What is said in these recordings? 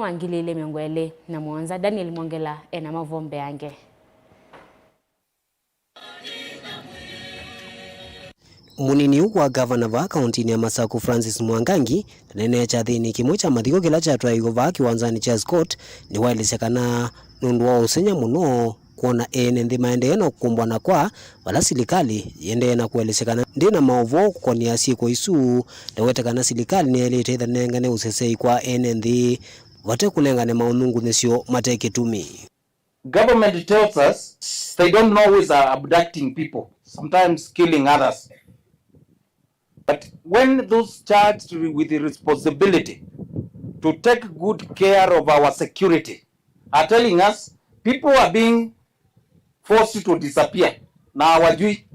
wangilile miongwele na mwanza Daniel Mwongela ena Mauvoo yange. Munini wa governor wa kaunti ya Masako Francis Mwangangi nene cha thini kimwe cha mathiko kila cha twaigo va kiwanzani cha Scott ni waelesekana nundu wa usenya muno kuona ene nthi maendeeno kumbwana kwa wala silikali yende na kuelesekana ndina Mauvoo kukonia siku isu ndawetekana silikali ni elite ithanengane usesei kwa ene nthi wate kulengane maunungu nisio mateke tumi. Government tells us they don't know who is abducting people, sometimes killing others. But when those charged with the responsibility to take good care of our security are telling us people are being forced to disappear, na hawajui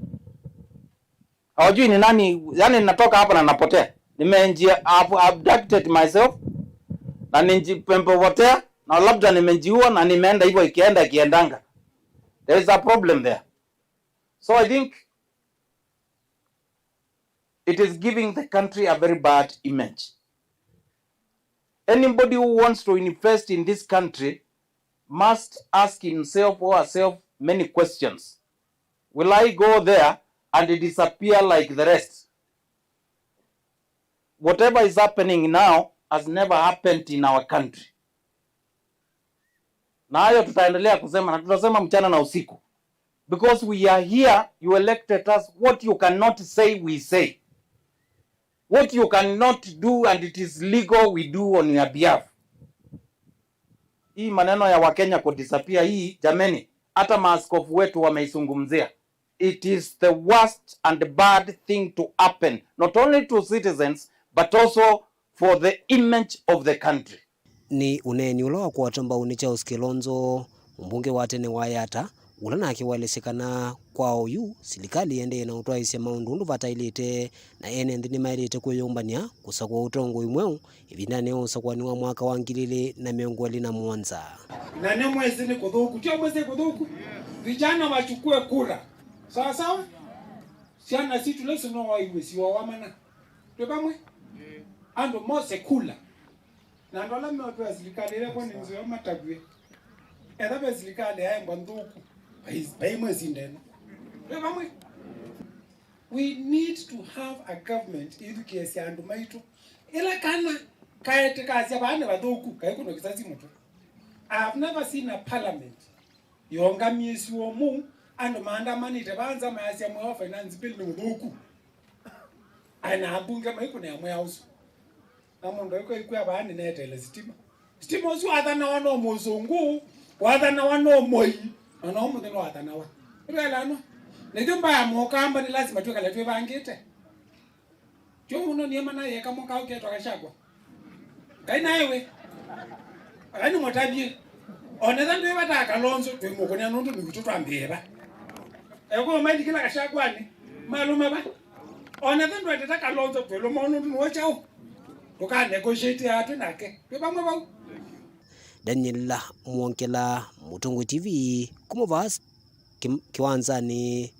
ni nani, yani natoka hapa na napotea, I've abducted myself na ninjipempotea na labda nimejiua na nimeenda hivyo ikiendanga. There is a problem there. So I think it is giving the country a very bad image. Anybody who wants to invest in this country must ask himself or herself many questions. Will I go there and disappear like the rest? Whatever is happening now has never happened in our country. Na hayo tutaendelea kusema na tutasema mchana na usiku. Because we are here, you elected us. What you cannot say, we say. What you cannot do and it is legal, we do on your behalf. Hii maneno ya Wakenya kudisappear hii, jameni, hata maaskofu wetu wameizungumzia. It is the worst and bad thing to happen, not only to citizens, but also for the image of the country. Ni uneni ulowa kwa tomba unicha uskilonzo, mbunge watene wayata, ulana akiwalesekana kwa oyu, silikali ende na utoa isi maundu vatailite na ene ndini mailite kuyumbania kusakwa utongo imweu, ibinane usakwa niwa mwaka wangilile na miongweli na mwanza. Na ne mwezi ni kudhuku, tia mwezi kudhuku, vijana wachukue kura, sawa sawa? Siana situ leso no wa iwesi wa wamana, tuwa mwe? Ando mose kula. Na ndo la mewapewa silikali ile kwa ninzo ya matagwe. Edhape silikali haya mbandhuku. We need to have a government idu kiasi andu maitu ila kana kaete kazi abane badhuku kaikuno kizazi mutu. I have never seen a parliament yonga miesi omu andu maandamani tebanza mayasi ya mwa finance bill ni mudhuku ana abunge maikuno ya mwa house na mundo iko abane netele stima osu adana wano muzungu wadana wano moi ana omu deno adana wa rela no nejumba ya mokamba ni lazima tuwe kala tuwe bangite jo uno ni mana ye kama ka uke twakashagwa kaina yewe ani motabie oneza ndo bata kalonzo twe mokonya nonto nikutwa mbeba eko maidi kila kashagwani malume ba oneza ndo atata kalonzo twe lo mono ndo wachao toka negotiate atu nake twe bamwe ba Daniel Mwongela, Mutungu TV, kumuvas kiwanzani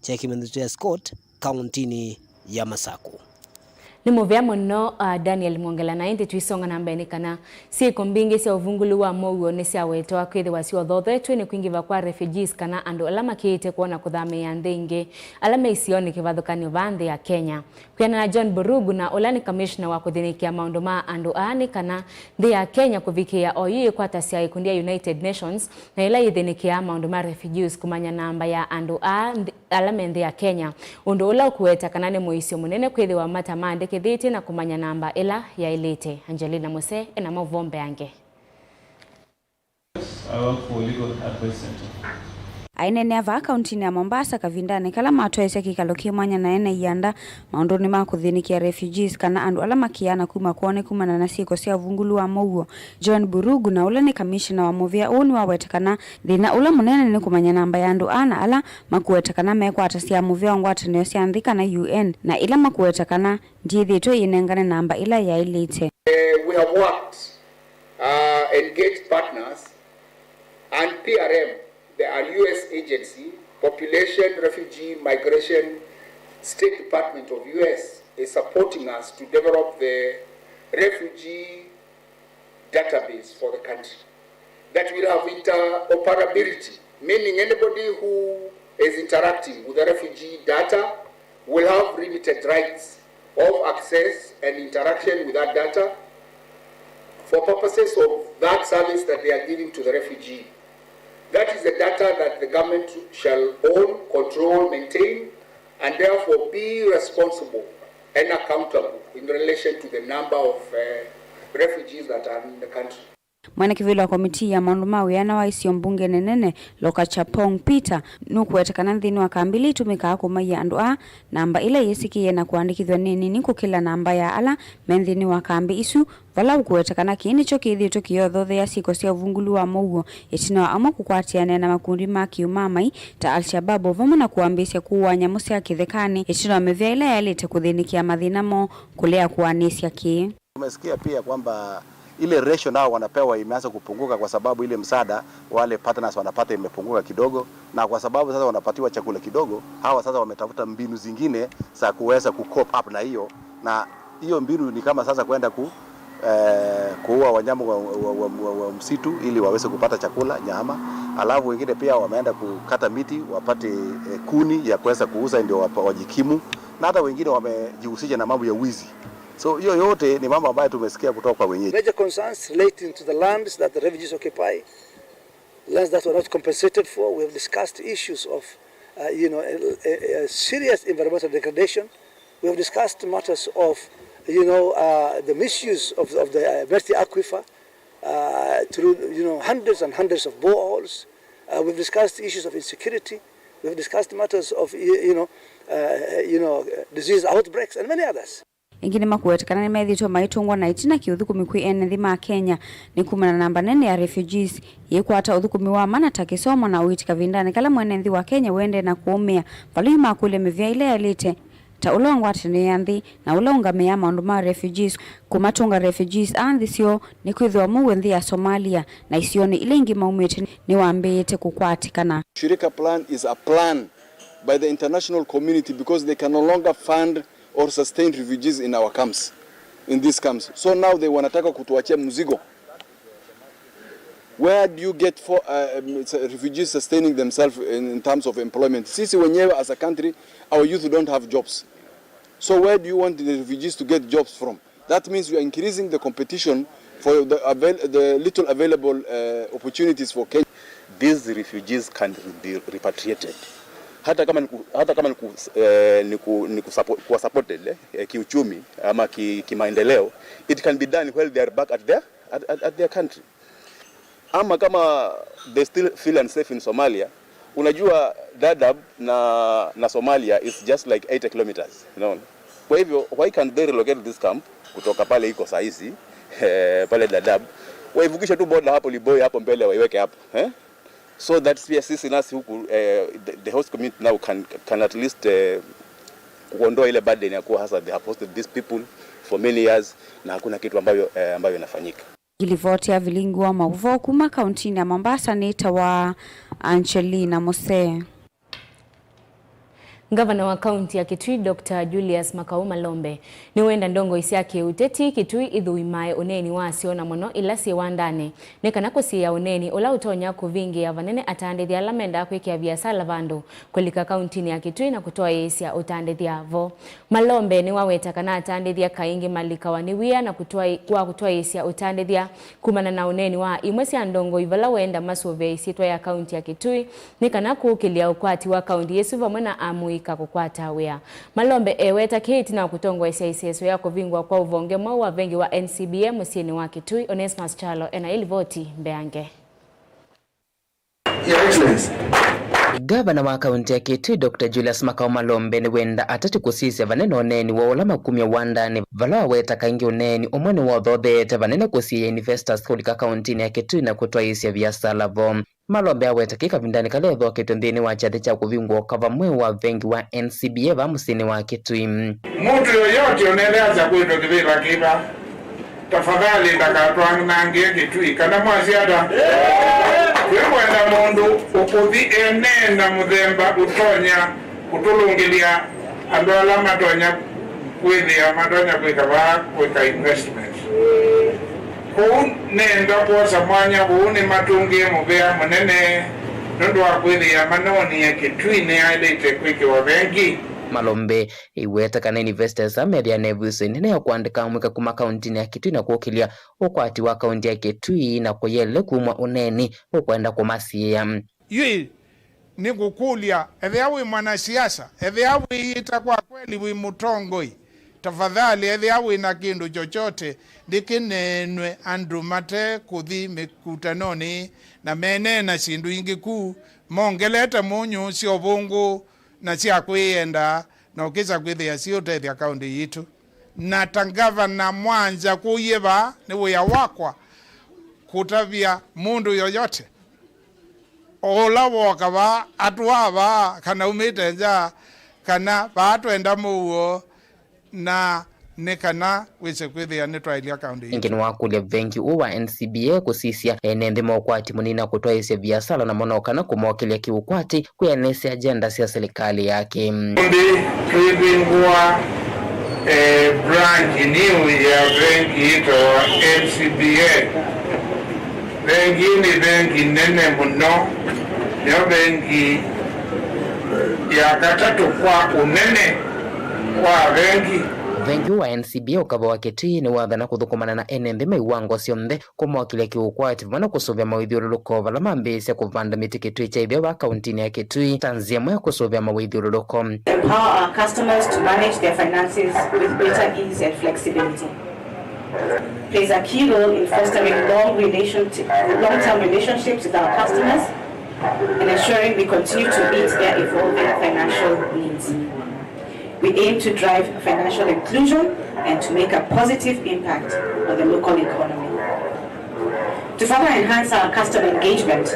cha Kimendutia Scott, kauntini ya Masako. Ni muvea muno Daniel Mwongela na indi tuisonga namba enikana siku mbingi sia uvungulu wa Mauvoo nisi aweto wa kwethi wasi wa dhothetwe ni kuingiva kwa refugees kana ando alama kiite kuona kuthame ya ndingi alama isioni kivathukani vande ya Kenya. Kuyana na John Burugu na Olani Commissioner wa kuthinikia maundu ma ando aani kana ndi ya Kenya kuvikia oyu kwa tasia ikundia United Nations na ila ithinikia maundu ma refugees kumanya namba ya ando alama ndi ya Kenya. Undu ula kuweta kanane muisio munene kwethi wa matamande kithiti na kumanya namba ila ya ilite. Angelina Mose ena Mauvoo yange. I work for Legal Advice Center. Ainene ava akaunti ya Mombasa kavindane kala matoese kikalo kimanya na ene yanda maundoni ma kuthinikia refugees kana andu ala makiana kuma kuone kumana na siko sia vungulu wa Mauvoo. John Burugu na Olani Commissioner wa Mauvoo oni wawetekana thina ula munene ni kumanya namba ya andu ana ala makuwetekana mekwa atasia Mauvoo ngwatanio sia andika na UN na ila makuwetekana ndithitwe inengane namba ila ya ilite. We have worked, engaged partners and PRM, the US agency, Population, Refugee, Migration, State Department of US is supporting us to develop the refugee database for the country that will have interoperability, meaning anybody who is interacting with the refugee data will have limited rights of access and interaction with that data for purposes of that service that they are giving to the refugee. That is the data that the government shall own, control, maintain, and therefore be responsible and accountable in relation to the number of refugees that are in the country. Mwanakivilo wa komiti ya maundu ma wiana wa isio mbunge nenene Lokachapong Peter nukuetekana nthini wa kambili itumika kumaiya andu a namba ile yesikiye na kuandikithwa nini kukila namba ya ala menthini wa kambi isu vala ukuetekana kini cho kithito kiyothe ya siko cia uvungulu wa Mauvoo itina amwe kukwatiana na makundi ma kiumamai ta Al-Shabaab vamwe na kuambisya kuwa nyamu cia kithekani itina mevya ile yalite kuthinikia mathinamo kulea kuanisya ki. Tumesikia pia kwamba ile ratio nao wanapewa imeanza kupunguka kwa sababu ile msaada wale partners wanapata imepunguka kidogo, na kwa sababu sasa wanapatiwa chakula kidogo, hawa sasa wametafuta mbinu zingine za kuweza cope up na hiyo, na hiyo mbinu ni kama sasa kwenda kuua wanyama wa msitu ili waweze kupata chakula, nyama. Alafu wengine pia wameenda kukata miti wapate kuni ya kuweza kuuza ndio wajikimu, na hata wengine wamejihusisha na mambo ya wizi. So hiyo yote ni mambo ambayo tumesikia kutoka kwa wenyeji. Major concerns relating to the lands that the refugees occupy, lands that were not compensated for. We have discussed issues of, serious environmental degradation. We have discussed matters of, the misuse of the Mercy Aquifer through, hundreds and hundreds of boreholes. We've discussed issues of insecurity. We've discussed matters of, disease outbreaks and many others. Ingine makuetekana ni methito maitungwa na itina ki uthukumi kwi ene thima Kenya ni kumana namba nene ya refugees yekwata uthukumi wa mana takisomo na uitika vindane kala mwene nthi wa Kenya wende na kuumia valu makule mevya ile yalite ta ulongo atene yanthi na ulonga meya maundu ma refugees kumatunga refugees anthi sio ni kwithwa muwe nthi ya Somalia na isioni ile ingi maumite ni wambite kukwatikana. Shirika plan is a plan by the international community because they can no longer fund or sustain refugees in our camps, in these camps. So now they wanataka kutuachia mzigo. Where do you get for refugees sustaining themselves in terms of employment? Sisi wenyewe as a country, our youth don't have jobs. So where do you want the refugees to get jobs from? That means you are increasing the competition for the little available opportunities for Kenya. These refugees can be repatriated. Hata kama ni supported kiuchumi ama kimaendeleo, it can be done while they are back at their country. Ama kama they still feel unsafe in Somalia, unajua Dadaab na Somalia is just like 80 kilometers, Kwa hivyo why can't they relocate this camp kutoka pale iko sahizi pale Dadaab, waivukisha tu border hapo Liboi hapo mbele waiweke hapo so that sisi nasi huku the host community now can at least kuondoa ile burden ya kuwa hasa they have hosted these people for many years na hakuna kitu ambayo inafanyika. Ilivoti ya Vilingi wa Mauvoo kuma kaunti ya Mombasa ni tawa Angelina Mose. Gavana wa kaunti ya Kitui Dr. Julius Makauma Lombe ni wenda ndongo isiake uteti Kitui ithuimae oneni wasiona muno ila si wandane nekanako si ya oneni ola utonya kuvingi ya vanene atandithia alamenda kwikia biasala vandu kulika kaunti ya Kitui na kutoa yesia utandithia vo. Malombe ni waweta kana atandithia kaingi malika waniwia na kutoa yesia utandithia kumana na oneni wa imwesi ya ndongo ivala wenda masove isitwa ya kaunti ya Kitui nekanako ukilia ukwati wa kaunti yesu vamwena amui kukwata wea. Malombe eweta kiti na kutongwa isiaiseso ya kuvingwa kwa uvonge mwa vengi wa NCBM musini wa Kitui Onesmus Chalo ena ilivoti mbeange. Gavana wa kaunti ya Kitui Dr. Julius Makauma Lombe ni wenda atatu kusisia vanene oneni wa ulama kumya wandani vala weta kaingi oneni omwene wa dhothete vanene kusia investors kulika kaunti ya Kitui na kutoa isia biasala vo. Malombe aweta kika vindani kale dhokete ndini wa chate cha kuvingwa kava mwe wa vengi wa NCBA va musini wa Kitui. Mtu yoyote unaeleza kwetu kivira kiba tafadhali ndakatwang nangie Kitui kana mwasiada kwenda mundu ukuthi enenda muthemba utonya kutulungilia andu ala matonya kwithia matonya kwikava kwika investments nenda kwa mwanya ni matungi mubea munene nundu wa kwithia manoni ya Kitui ni ailite kwiki wa bengi. Malombe iweta kana investors ameria nevuso nene ya kuandika mwika kuma kaunti ya Kitui na kuokilia ukwati wa kaunti ya Kitui na kuyele kumwa uneni ukwenda kumasia. Yui ni kukulia etheawi mwanasiasa etheawi itakuwa kweli wi mutongoi tafadhali etheawi na kindu chochote ndikinenwe andu mate kuthi mikutanoni na menena sindu ingi ku mongeleta munyu sio bungu na cia kwienda na ukisa kwithia sio tethia kaunti yitu na tangava na mwanja kuyeba ni wia wakwa kutavia mundu yoyote ola woka ba atwa ba kana umite nja kana ba atwenda muo na nekana wese kwithia ni twailia kaunti ingine wakulia vengi uwa NCBA kusisia enende maukwati munina kutoaisya biasala na monokana kumokilia kiukwati kuyanesi agenda sia serikali yake. Tuibingua branch new ya benki ito NCBA. Benki ni benki nene muno ya benki ya katatu kwa unene kwa benki. Vengi wa NCBA ukava wa Kitui ni wathana kuthukumana na enende maiwango sionthe kumokilia kiukwati vana kusuvia mawithiuruluko vala mambisya kuvanda miti Kitui chaithia wa kauntini ya Kitui tanzia mwe kusuvia mawithiuruluko. Empower our customers to manage their finances with greater ease and flexibility. Plays a key role in fostering long-term relationships with our customers and ensuring we continue to meet their evolving financial needs. We aim to drive financial inclusion and to make a positive impact on the local economy. To further enhance our customer engagement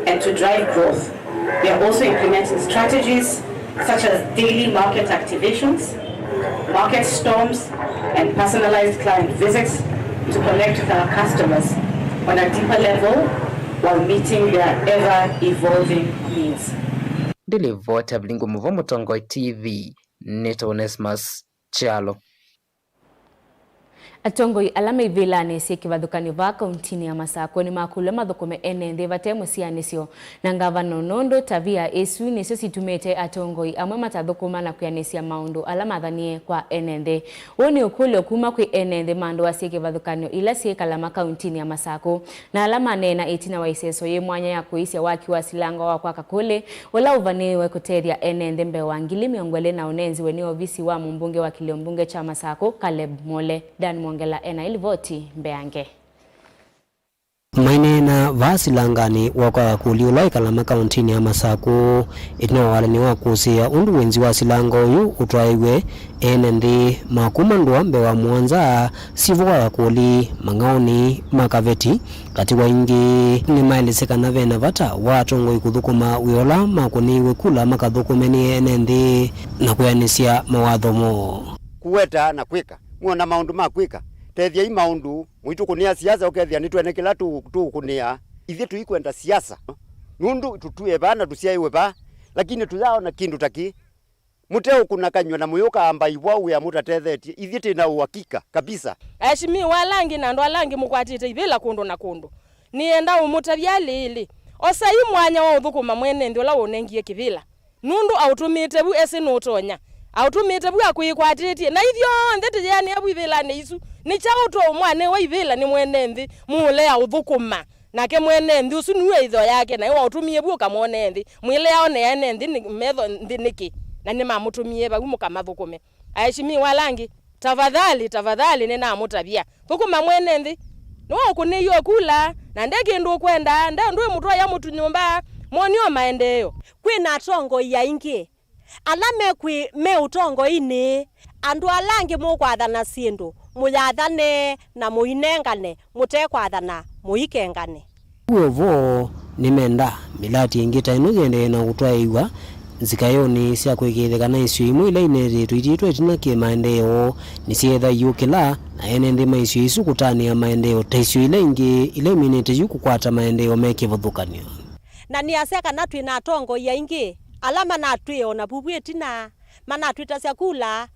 and to drive growth, we are also implementing strategies such as daily market activations, market storms, and personalized client visits to connect with our customers on a deeper level while meeting their ever-evolving needs. Dilivota Vilingi Mauvoo Mutongo TV. Neto Onesmus Chalo. Atongoi alama ivilane si kivathukanio va kauntini ya Masako ni makule mathukume enende vate musianisio na ngavana Nondo Tavia Esu nisio situmete atongoi amwe matathukuma na kuyanesia maundu alama thanie kwa enende. Woni ukule kuma kwi enende mando wa si kivathukanio ila si kalama kauntini ya Masako na alama nena itina wa iseso ye mwanya ya kuisia waki wa silanga wa kwa kakule wala uvaniwe kuteria enende mbewa ngili miongwele na unenzi weni ovisi wa mbunge wa kiliombunge cha Masako Caleb Mole Dan Ngela ena ilivoti mbeange. Mainena vasilangani waka kuliula ikalama kauntini ya Masako itino wale ni wakusia undu wenzi wa silango yu utwaiwe enende makumandwa mbewa mwanza sivuwa kuli mangaoni makaveti katiwa ingi ni maeleseka na vena vata watongo ikuthukuma wiola makuniwe kula makathukumeni enende na kuyanisia mawadhomo kuweta na kwika muona maundu makwika tethia maundu mwitu kunia siasa ukethia nitwene kila tu kunia ithie tuikwenda siasa nundu tutue bana tusiaiwe ba lakini tuzaona kindu taki muteo kuna kanywa na muyuka amba iwau ya mutatethetie ithie tena uhakika kabisa ashimi walangi na ndo alangi mukwatite ibila kundu na kundu nienda umutavya lili osai mwanya wa uthukuma mwene ndio la unengie kivila nundu autumite bu ese notonya autumite bu akuikwatitie na ithio ndete yani abu ibila ne isu ni chao to mwane wa ibila ni mwene ndi mule ya uthukuma nake mwene ndi usu nuwe itho yake na iwa utumie bu kamone ndi mwile yao ne ene ndi metho ndi niki na ni mamutumie ba mu kamathukume aishimi walangi tafadhali nena mutabia thukuma mwene ndi no kuniyo kula na ndeke ndo kwenda ndio mutwa ya mutu nyumba monio maendeleo kwina tongo ya ingi alame kwi me utongo ini andu alangi mukwathana sindu muyathane na muinengane mutekwathana muikengane uovo nimenda milati ingita inugende na utwaiwa nzikayoni cia kwigithika na icio imwe ila inere twititwe itina ki maendeleo ni cietha yukila na enende maisio isu kutania maendeleo taisio ile ingi ile minete yu kukwata maendeleo mekivuthukanio na ni aseka na twina tongo ya ingi alama na twio na bubwetina mana twita cia kula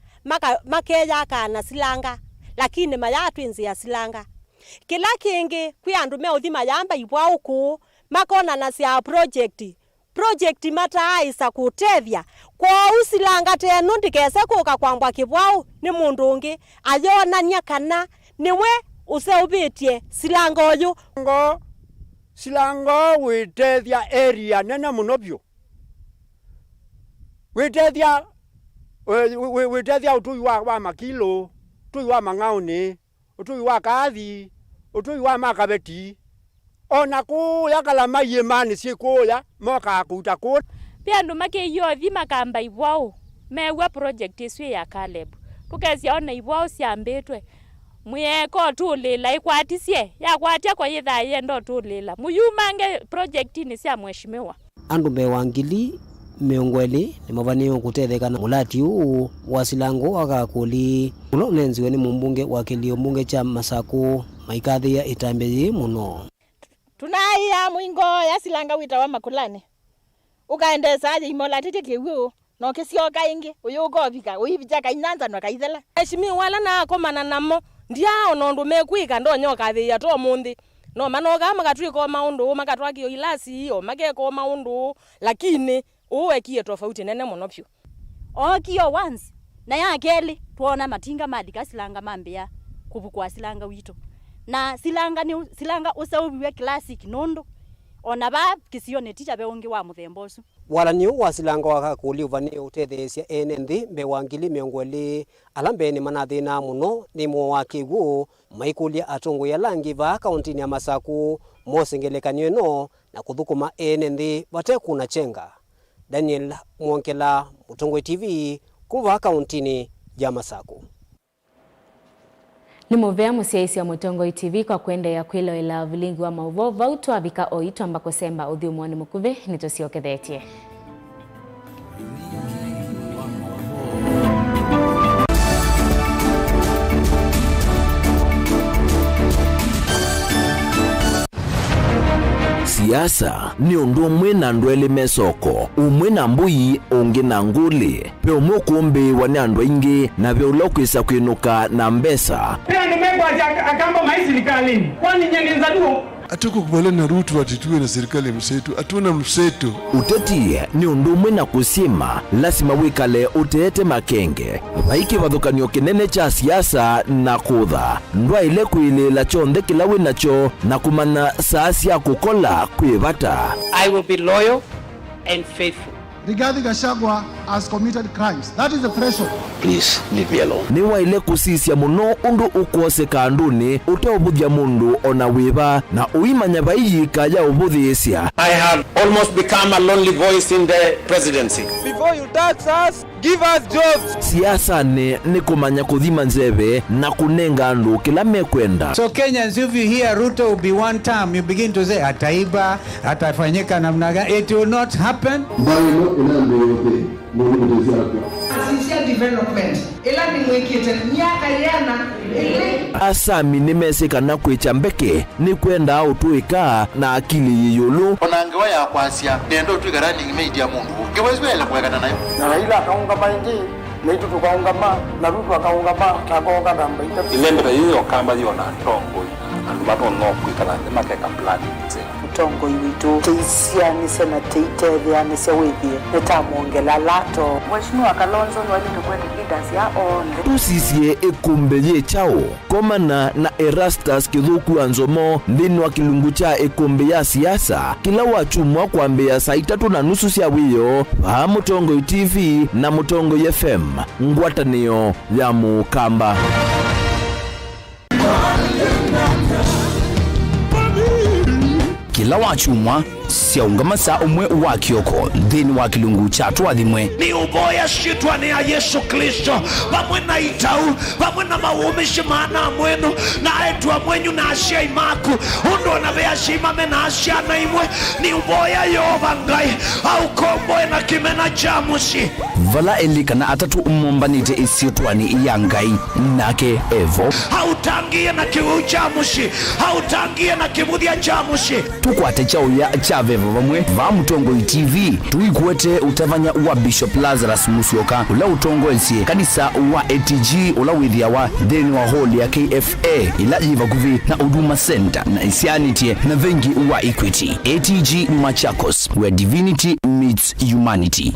makeya kana silanga lakini maya twinzi ya silanga kila kingi kwi andu me uthima yamba ibwa uku makona na cia project mataisa kutethia kwa usilanga tenu ndikese kuka kwambwa kibwau ni mundu ungi ayonania kana niwe useubitie silanga uyu silanga witethia area nene muno bio witethia utui wa makilo utui wa mangauni utui wa kathi utui wa makabeti ona kuya kala maye mani sikuya moka kuta ku pia andu makeyo thima kamba ibwao mewa project isu ya Caleb tukezi ona ibwao ciambitwe muyeko tulila ikwatisie yakwatia kwa yitha yendo tulila muyumange project ni cia mheshimiwa andu bewangili miongweli ni mavanio kutethekana mulati uu wa silango agakuli uno nenziwe ni mumbunge wa kilio mbunge cha Masaku maikathi ya itambeyi muno tunaiya mwingo ya silanga wita wa makulane ukaendesa aje imola tete kiwu no kisioka ingi uyugovika uyibija kainanza no kaithela eshimi wala na komana namo ndiao no ndu mekwika ndo nyoka thi ya to mundi no manoga makatwiko maundu makatwakio ilasi o mageko maundu lakini uwekie tofauti nene muno pyu okio once na ya keli tuona matinga madika silanga mambia kubukwa silanga wito na silanga usaubiwe classic nondo ona ba kisione ticha beongi wa muthembosu wala ni wa silanga wakakuli uvani utethesia enenthi bewangili miongweli alambe ni manathina muno ni mo wakigu maikulia atungu ya langi va kaunti ya Masaku mosengelekanyo no na kuthukuma enenthi bate kuna chenga Daniel Mwonkela Mutongwe TV kuva kaunti ya Masaku ni muvea musiaisi wa Mutongwe TV kwa kwenda ya kwilo ila Vilingi wa Mauvoo vautu avika oitu ambako semba uthiumwani mukuve nitusiokethetie Siasa ni undu umwe na andu eli mesoko umwe na mbui ungi na nguli pe umwe kumbi wani andu ingi na vya ulokwisa kwinuka na mbesa pia andu mekwa akamba maisi likalini kwani nyeninza duo Atuko kubaliana na Ruto atituwe na serikali mseto, atuna mseto. Uteti ni undu umwe na kusima, lazima wikale uteete makenge. Vaiki vathukanio kinene cha siasa na kutha. Ndwa ile kuilila chonde kila winacho na kumana saasi ya kukola kuivata. I will be loyal and faithful. Rigathi Gachagua has committed crimes. That is the threshold. Please leave me alone. Ni wa ile kusisia muno undu ukose kanduni uteobuthia mundu ona wiva na uimanya vaiji kaya ubuthiisia. I have almost become a lonely voice in the presidency. Before you tax us, give us jobs. Siasa ni kumanya kuthima nzeve na kunenga andu kila mekwenda. So Kenyans, if you hear Ruto will be one term, you begin to say ataiba, atafanyika namna gani. It will not happen. Social development ila ni mwekete miaka yana asami nimesika na kwicha mbeke ni kwenda utuika na akili yiyulu onangewa ya kwasia nendo tuigarani media mundu ngewezwele kwegana nayo na Raila akaunga maingi naitu tukaungama na Ruto akaungama takonga namba ita ilembe hiyo kamba yona tongo andu bato no kwikala makeka plan tongo yitu teisia ni sena teitethia ni sewithie nitamuongela lato Mheshimiwa Kalonzo ni wali tukwenda leaders ya onde tusisie ekumbe ye chao komana na Erastus Kithuku Anzomo ndini wa kilungu cha ekumbe ya siasa kila wachumwa kuambia saa 3:30 cia wiyo va Mutongwe TV na Mutongwe FM ngwatanio ya Mukamba. Kila wachumwa siaungama saa umwe wa kioko dhini wa kilungu cha tuadhimwe ni uboya shitwa ni ya Yesu Kristo vamwe na itau vamwe na maumishi maana mwenu na etua mwenyu na asia imaku undo na vea shimame na asia na imwe ni uboya yovangai au komboe na kimena jamusi vala elika na atatu umombanite isiotwani iya ngai nake evo hautangie na kiu jamusi hautangie na kimudia jamusi tukwate chao ya chavevo vamwe va Mutongoi TV tuikwete utavanya wa Bishop Lazarus Musyoka ula utongoesie kanisa wa ATG ula withia wa theni wa hall ya KFA ila iva kuvi na Huduma Center na isianitie na vengi wa Equity. ATG Machakos, where divinity meets humanity.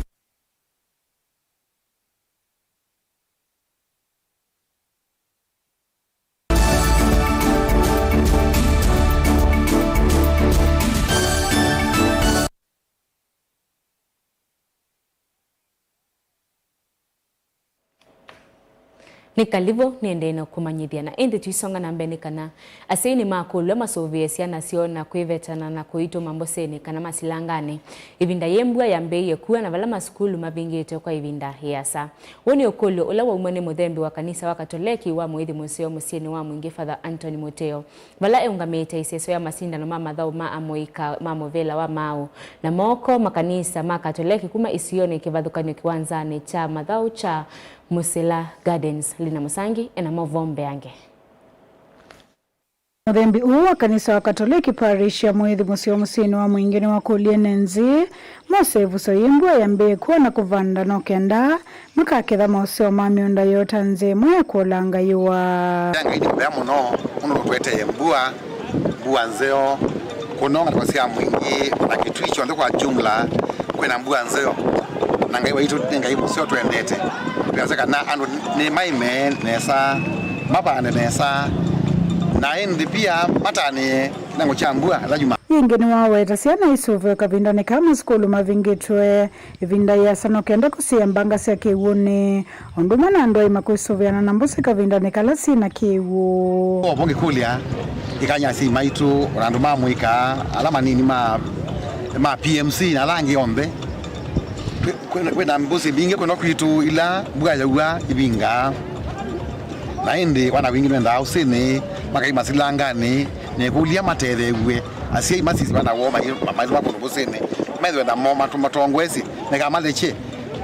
Nikalivo niende na kumanyithia na indi tuisonga na mbele kana asini makulu masoviesi anasiona kwevetana na kuito mamboseni kana masilangane ivinda yembua ya mbeye kuwa na vala maskulu mabingite kwa ivinda hiasa woni okolo ula wa umene muthembi wa kanisa wa Katoliki wa mwithi museo musieni wa mwingi Father Anthony Moteo vala eungamete iseso ya masindano mama thau ma amoika mamovela wa mao na moko makanisa ma Katoliki kuma isione kivathukanyo kiwanzane cha mathau cha Musela Gardens. Lina Musangi ena Mauvoo yange. Muthembi wa kanisa wa Katoliki parish ya mwithi museo musieni wa mwingine wa kulienenzi Mosevu soyimbwa yambe kuwa na kuvanda no kenda makaketha museo mamionda yota nze mwe kulanga yuwa yanga idi ya muno twete mbua nzeo kunonga kwa sia mwingi na kitu hicho ndo kwa jumla kwena mbua nzeo na ngaiwa itu ngaiwa museo twendete biasaka na anu ni maime nesa mapa nesa na endi pia matani nango chambua la juma yingeni wawe tasiana isuve kavindane kama skulu mavingitwe ivinda ya sano kenda kusiembanga sia kiwuni onduma na ndoi makuisuviana na mbose kavindane kalasi na kiwu bonge kulia ikanya si maitu oranduma muika alama nini ma PMC na langi ombe kwena mbusi binge kwena kwitu ila buga yaua ibinga na indi wana wingi nenda usini makai masilangani ne kulia matethewe asia masisi bana woma mamazi wako ngusini mezwe na moma tumatongwesi ne kamaleche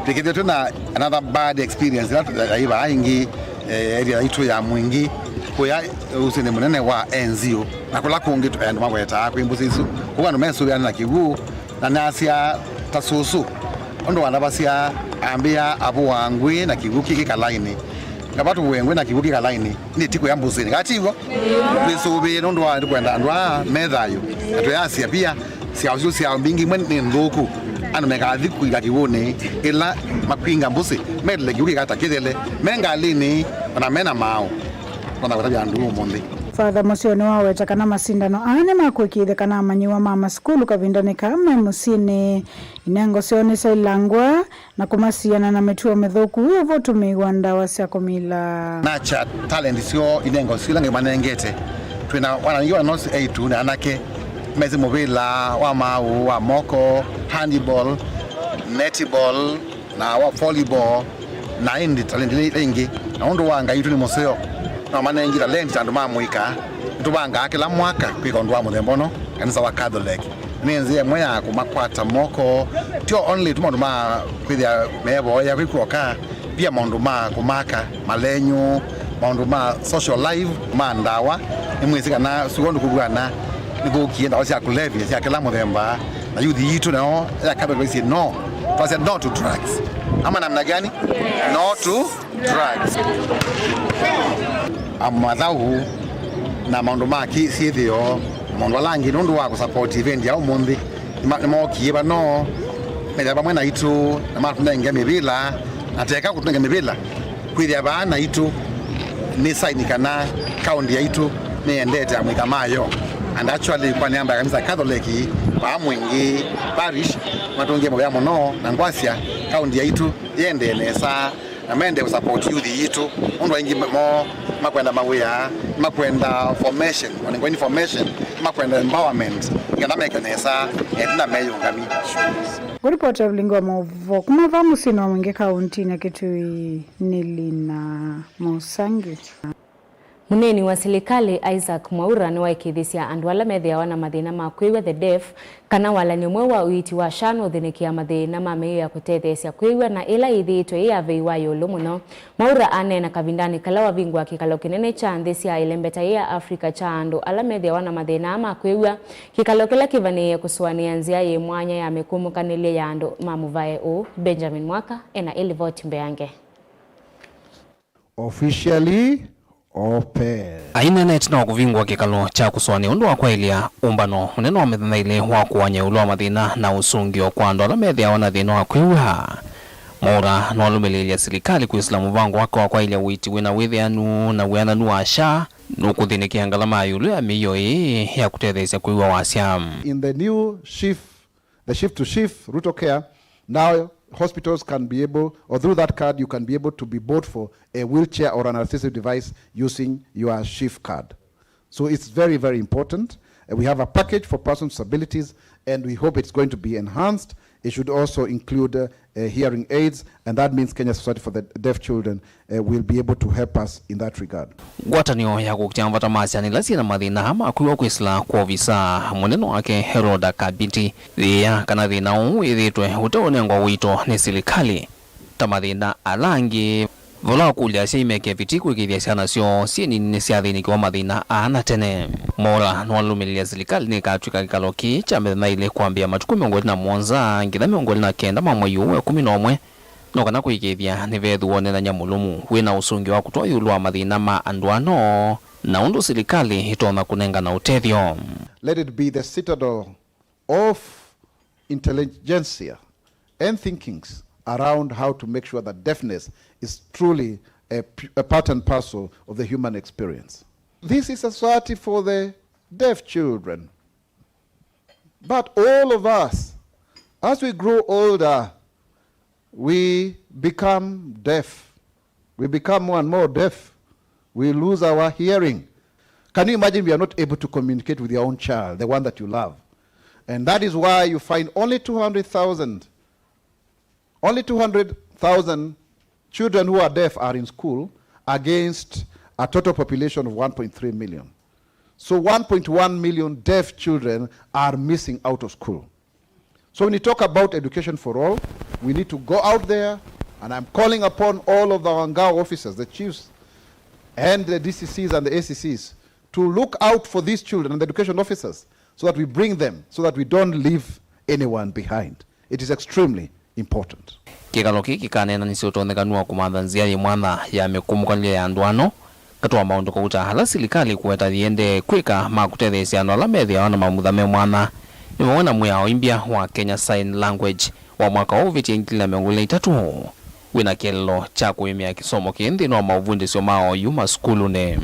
tikete tuna another bad experience that iba aingi area itu ya mwingi koya usini munene wa enzio na kula kungi tu endo maweta kwimbusisu kuba no meso yana kigu na nasia tasusu ondo wanabasia ambia abo wangwe na kivuki kikalaini ngabatu wengwe na kivuki kalaini ni tiko ya mbusini katigo bisobe ondo wa kwenda ndwa medhayo atoyasia pia siazu sia mbingi mwe ndoku anu megadhi kuiga kiwone ila mapinga mbusi medle kivuki katakidele mengalini na mena mao ona wataja ndu monde Father musioni wawe takana masindano ane makwikithe kana manyiwa mama skulu kavindane kama musini inengo sione sailangwa na kumasiana na metuo methoku uyo votu migwanda wasya komila nacha talent sio inengo silange manengete twina wanangiwa nosi 8 na anake mezi movila wa mau wa moko handball netball na wa volleyball na indi talent lengi na ondo wanga itu ni museo na manengira lendi tandu mamuika tubanga kila mwaka kwikondwa muthembono kanisa wa Catholic nenze moya kumakwata moko tio only tumondu ma kwithia mebo ya kwikuoka pia mondu ma kumaka malenyu mondu ma social life mandawa imwizika na sugondu kubwana nikukienda wasi akulevya sia kila muthemba na youth yitu nao ya Catholic say no twase no to drugs ama namna gani no to drugs amadhau na maundu maki sithio maundu alangi nundu wa kusupport event ya umundi mokieba no meda bamwe na itu na matunenge mibila ateka kutunenge mibila kwithia bana itu ni sign kana county ya itu ni endete amwika mayo and actually kwa niamba ya kanisa Catholic ba mwingi parish matunge mo ya mono na ngwasia county ya itu yende nesa na mende kusupport youth yitu undu wengi mo makwenda mawia makwenda formation wanengwa information makwenda empowerment ngana mekanesa etina meyo ngami Report of Lingwa Mauvoo kumava musini wa mwingi kaunti na kitui Nilina Musangi Muneni wa serikali Isaac Mwaura ni waikithisia andu ala methiawa na mathina ma kwiwa the deaf kana wala ni mwe wa uiti wa shano thinikia mathina ma mei ya kutethesia kwiwa na ila ithitwe ya veiwa yulu muno. Mwaura anena kavindani kala wa vingwa kikalo kinene cha nthisi ya ilembeta ya Afrika cha andu ala methiawa na mathina ma kwiwa kikalo kila kivanie kuswania nzia ye mwanya ya mekumukanile ya andu ma Mauvoo Benjamin Mwaka ena ilivoti mbeange. Officially open. Aina net na kuvingwa kikalo cha kuswania undu wa kwailia umbano munene wa methana ile wa kuwanya ulwa mathina na usungio kwa andu ala methia na thina wa kwiwa. Mwaura no alumililia serikali kuisla muvango wako wa kwailia witi wina withianu na wiananu wa sha nukuthinikia ngalama yulu ya miyo ya kutethesia kwiwa wasya. In the new shift, the shift to shift Ruto Care, now hospitals can be able, or through that card, you can be able to be bought for a wheelchair or an assistive device using your shift card. So it's very, very important. We have a package for persons with disabilities, and we hope it's going to be enhanced. It should also include hearing aids, and that means Kenya Society for the Deaf Children will be able to help us in that regard. Gwatanio ya kukiambata masiani lazina mathina hama kuiwa kuisla kwa visa muneno wake Heroda Kabiti ya kana thina uithitwe utaonengwa wito ni serikali tamathina alangi vola kulia seimeke vitiku ikithia siana sio sieni ni siathini kwa mathina ana tene. Mwaura no alumilia serikali ni katwika kikalo ki cha methana ile kuambia matuku 27 ngitha 29 mamwe wa 11 no kana kuikithia ni vethu wonena nyamulumu wina usungi wa kutoa yulu wa mathina ma anduano na undu serikali itona kunenga na utethio. Let it be the citadel of intelligentsia and thinkings around how to make sure that deafness is truly a part and parcel of the human experience. This is a society for the deaf children. But all of us, as we grow older, we become deaf. We become more and more deaf. We lose our hearing. Can you imagine we are not able to communicate with your own child, the one that you love? And that is why you find only 200,000 children who are deaf are in school against a total population of 1.3 million. So 1.1 million deaf children are missing out of school. So when you talk about education for all, we need to go out there, and I'm calling upon all of the Ngao officers, the chiefs, and the DCCs and the ACCs to look out for these children and the education officers so that we bring them, so that we don't leave anyone behind. It is extremely important. Kikalo kiki kanena nisiotonekanu wa kumathanzia ye mwana ya mekumukanile ya anduano katwa maundu kuta hala serikali kuweta thiende kwika makutethesia no ala methia na mamuthame mwana nimeona mwao imbia wa Kenya Sign Language wa mwaka wa uviti 2023 wina kello cha kuimia kisomo kindi no mauvundi sio mao yuma skulu ne.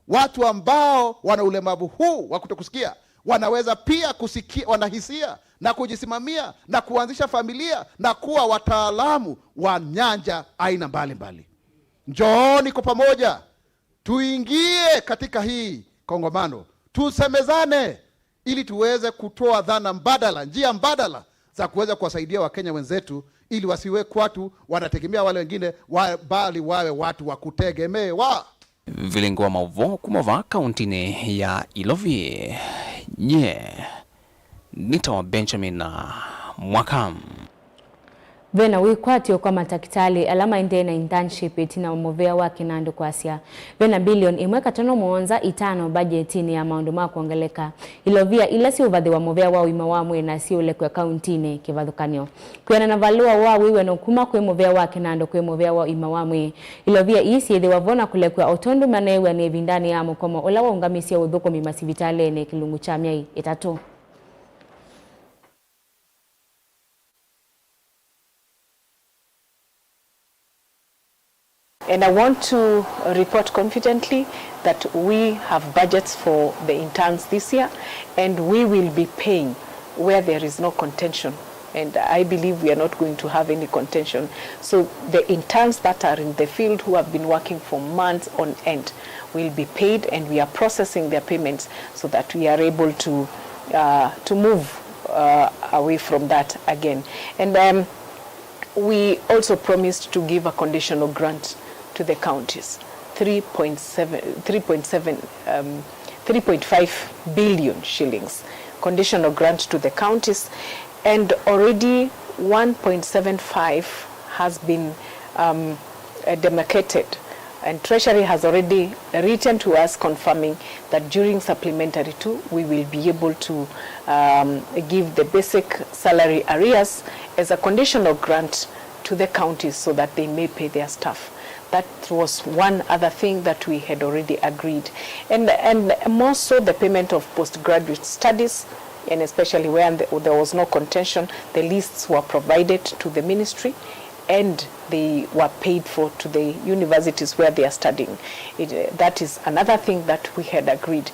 Watu ambao wana ulemavu huu wa kutokusikia wanaweza pia kusikia, wanahisia na kujisimamia na kuanzisha familia na kuwa wataalamu wa nyanja aina mbalimbali. Njooni kwa pamoja tuingie katika hii kongamano, tusemezane ili tuweze kutoa dhana mbadala, njia mbadala za kuweza kuwasaidia Wakenya wenzetu ili wasiwe watu wanategemea wale wengine bali wawe watu wa kutegemewa. Vilingi wa Mauvoo kumova kauntini ya Ilovi. Nitawa Benjamin Mwaka. Vena wikwatio kwa matakitali alama inde na internship itina umovea wa kinandu kwa Asia. Vena bilioni 1.5 budgetini ya maundu ma kuongeleka. Ilovia ila si uvadhi wa movea wa uima wa mwe na si ule kwa kauntini kivadhukanyo. Kuyana na valua wa wiwe na ukuma kwe movea wa kinandu kwe movea wa uima wa mwe. Ilovia isi edhe wavona kule kwa otondu manewe ni vindani ya mkomo ula wa ungamisi ya udhuko mimasivitale ni kilungu cha miai itatu. And I want to report confidently that we have budgets for the interns this year, and we will be paying where there is no contention. And I believe we are not going to have any contention. So the interns that are in the field who have been working for months on end will be paid, and we are processing their payments so that we are able to move away from that again. And we also promised to give a conditional grant to the counties. 3.5 billion shillings conditional grant to the counties, and already 1.75 has been demarcated, and Treasury has already written to us confirming that during supplementary 2 we will be able to give the basic salary arrears as a conditional grant to the counties so that they may pay their staff. That was one other thing that we had already agreed. And more so the payment of postgraduate studies, and especially where there was no contention, the lists were provided to the ministry and they were paid for to the universities where they are studying. That is another thing that we had agreed.